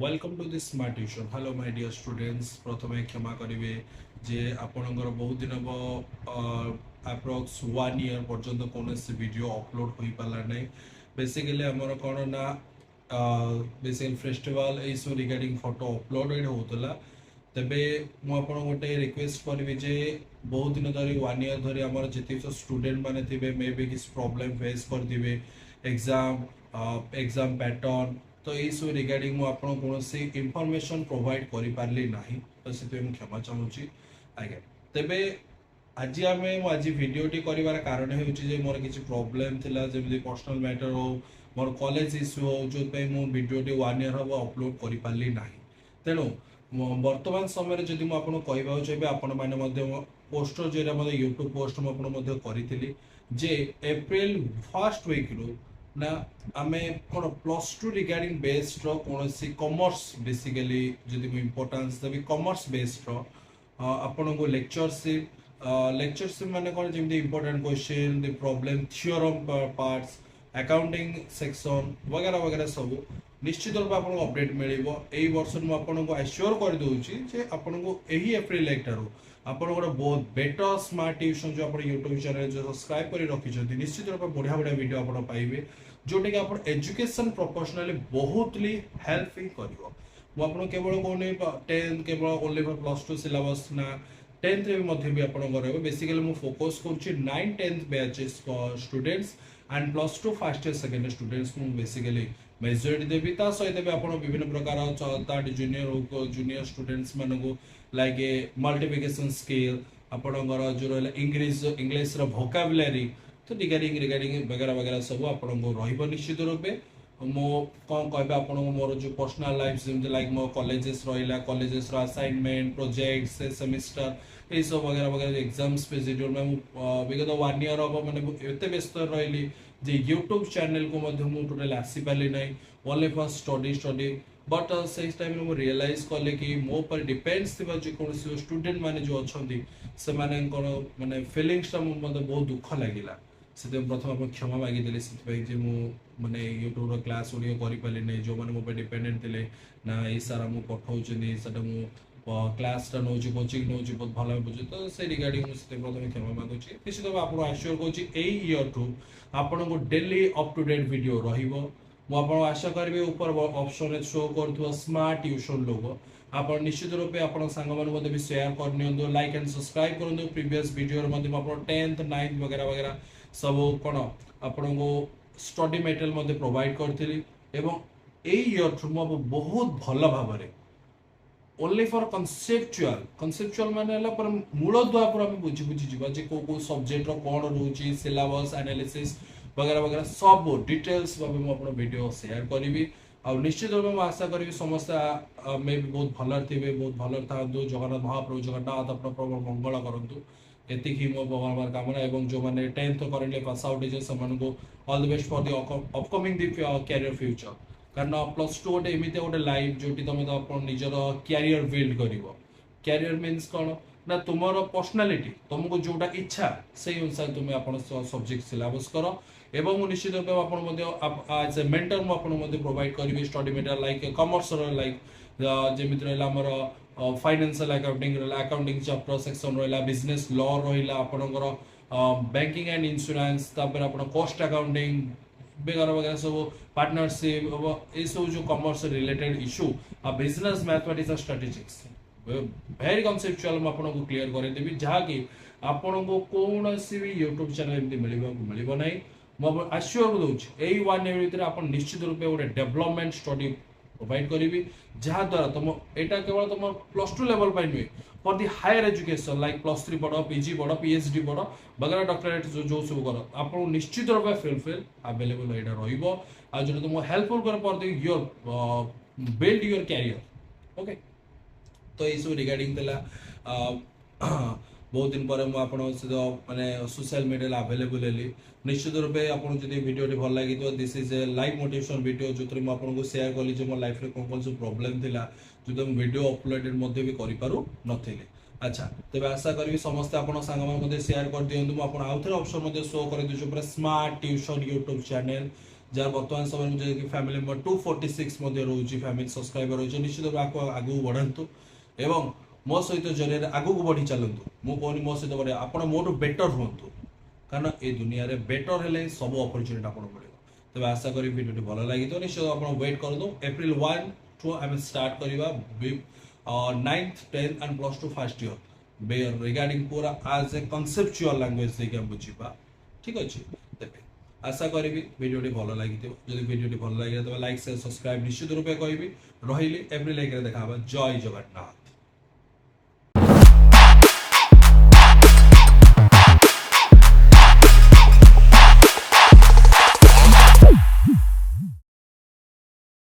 Welcome to this smart tuition. Hello my dear students, प्रथमे क्षमा करेंगे जे आपणकर बहुत दिन हम अप्रॉक्स 1 ईयर पर्यंत कौन वीडियो अपलोड हो पारा ना। बेसिकली आमर कौन ना बेसिकली फेस्टिवल ये रिगार्डिंग फोटो अपलोड होता। तेबे मुझे गोटे रिक्वेस्ट करी जे बहुत दिन धरी 1 ईयर धरी आम जी स्टूडेंट मैंने थे मे बी किसी प्रॉब्लम फेस करेंगे एग्जाम एग्जाम पैटर्न तो ये सब रिगार्डिंग मुझे कौन इनफॉरमेशन प्रोवाइड कर पारि ना तो से क्षमा चाहूँगी आज्ञा। तेबे आज आम आज भिडटी कर कारण हो मोर किसी प्रोब्लेम थिला जमी पर्सनल मैटर हो मोर कॉलेज इश्यू हो जो भिडटी 1 ईयर हम अपलोड कर पारि ना। तेणु वर्तमान समय जदि मुझे कहवाक चाहिए आपण मैंने पोस्टर जो यूट्यूब पोस्ट मुझे करी जे एप्रिल फर्स्ट वीक रू ना आम कौन प्लस टू रिगार्डिंग बेस्ड कौन कॉमर्स बेसिकली जदि इम्पोर्टान्स देवी कॉमर्स बेस्ड आपण को लेक्चरशिप माने कौन जमी important question the problem theorem parts accounting section वगैरह वगैरह सब निश्चित रूप आपको अपडेट मिल वर्ष मुझे आश्योर कर दूसरी आपको यही एप्रिल 1 ठार आप बहुत बेटर स्मार्ट ट्यूशन जो आप यूट्यूब चैनल जो सब्सक्राइब कर रखिंट निश्चित रूप बढ़िया बढ़िया वीडियो आप पाइबे जोटा कि आप एजुकेशन प्रोफेशनली बहुत हेल्प ही कर केवल कौन 10th केवल ओनली फॉर +2 सिलेबस ना 10th रे भी आप बेसिकली मुझे फोकस कर 9th 10th batches students and +2 first year second year students को बेसिकली मेजोरिटी देवी ता सहित भी आप विभिन्न प्रकार जूनियर स्टूडेंट्स मानक लाइक मल्टीप्लिकेशन स्किल आपणकर जो रहा इंग्लीश भोकाबुलारी तो रिगार्डिंग वगैरह वगैरह सब आपको निश्चित रूपे मो कौन कह आप मोर जो पर्सनल लाइफ जमी लाइक मो कॉलेजेस रहा कॉलेजेस असाइनमेंट प्रोजेक्ट सेमिस्टर ये सब वगैरह वगैरह एग्जाम्स पे शेड्यूल में विगत 1 ईयर हम मैंने एत व्यस्त रही जे यूट्यूब चैनल को टोटाली आसी पारि ना ओनली फॉर स्टडी बट से टाइम में रियलाइज कले कि मो पर डिपेंड्स थी कौन स्टूडेंट मैंने जो अच्छा से माने फिलिंग्स मतलब बहुत दुख लगे से प्रथम आप क्षमा मागिदेली से मैंने यूट्यूब क्लास गुड़िक करें ना जो मैंने मो डिपेंडेंट थे ना ये सारा मुझे पठाऊँ क्लास नौ कोचिंग नौ बहुत भल बुझे तो से रिगार्डिंग मुझे प्रथम क्षमा मागुची निश्चित भाव आपको आश्योर कर आपन को daily up to date video रहा आशा करी ऊपर ऑप्शन शो कर स्मार्ट ट्यूशन लोगो आप निश्चित रूपे आप सांग भी शेयर कर लाइक एंड सब्सक्राइब करूँ प्रीवियस वीडियो 10th 9th वगैरह वगैरह सब कौन आपण को स्टडी मटेरियल प्रोवाइड करी ईयर थ्रू बहुत भल भाव ओनली फॉर कनसेप्चुअल माने मूल दुआ पर बुझी बुझी जी को सब्जेक्ट कौन रोचे सिलेबस एनालिसिस वगैरह वगैरह सब डिटेल्स भाव वीडियो शेयर करी आ निश्चित रूप में आशा करी समस्त मे भी बहुत भल थे बहुत भल था जगन्नाथ महाप्रभु जगन्नाथ अपना प्रभु मंगल करूँ एति ही मो भगवान कामना एवं जो मैंने 10th करेंटली पास आउट है all the best for the upcoming the career future कारण +2 गोटे एमती गोटे लाइफ जो तुम तो निजर कैरियर बिल्ड कर कैरियर मीन्स कौन ना तुम पर्सनालीटी तुमको जोटा इच्छा से अनुसार तुम्हें आप सब्जेक्ट सिलेबस कर एवं निश्चित रूप एज ए मेंटर मुझे प्रोवाइड करी study material like commerce like जमी रहा financial accounting accounting chapter section रहा बिजनेस लॉ रहा आपणकर banking and insurance cost accounting वगैरह वगैरह सब पार्टनरशिप ये सब जो commerce related issue business mathematics strategics very conceptual मुझे क्लीयर करदेवी जहाँकि आपण को कौन भी यूट्यूब चैनल मिल ना मुझे आश्योर दूसरी यही 1 ईयर भितर आप निश्चित रूप गोटे डेवलपमेंट स्टडी प्रोवाइड करी जहाद्वारा तुम यहाँ केवल तुम +2 लेवल पर नुहे for the higher education like +3 पढ़ पीजी पढ़ पीएचडी पढ़ वगैरह डॉक्टरेट जो सब कर आप निश्चित रूप फुलफिल अवेलेबल यहाँ जो तुम हेल्पफुल कर for your build your career okay. तो ये सब रिगार्डिंग बहुत दिन पर माने सोशल मीडिया अवेलेबल है निश्चित रूपे आपको जब वीडियो भल लगी तो this is a live motivation video जो मुझे शेयर कली जो मो लाइफ में कौन कौन सब प्रोब्लेम था जो मुझे वीडियो अपलोडेड भी करूँ अच्छा तेज आशा करी समस्ते आप सांग शेयर कर दिखाँ मुझे आउ थे ऑप्शन शो कर दूसरी smart tuition YouTube channel jar वर्तमान समय में फैमिली नंबर 246 मध्य रोचे फैमिली सब्सक्राइबर रोचे निश्चित भाव आगू बढ़ातु एवं मो सहित जरिए आगू को बढ़ी चलतु मुझे मो सहित बढ़े आप मोटू बेटर हूँ कारण ये दुनिया रे बेटर हेले सब अपॉर्चुनिटी आपको मिले तब आशा करी वीडियो भल लगी निश्चित आप वेट कर दो एप्रिल 1 टू आम स्टार्ट करवा 9th 10th and plus 2 first year regarding पूरा आज ए कनसेप्चुअल लैंग्वेज देखिए बुझा ठीक अच्छे तेरे आशा करी वीडियो भल लगी जब वीडियो भल लगे तो लाइक शेयर सब्सक्राइब निश्चित रूपे कहि रही एप्रिल 1 देखा जय जगन्नाथ।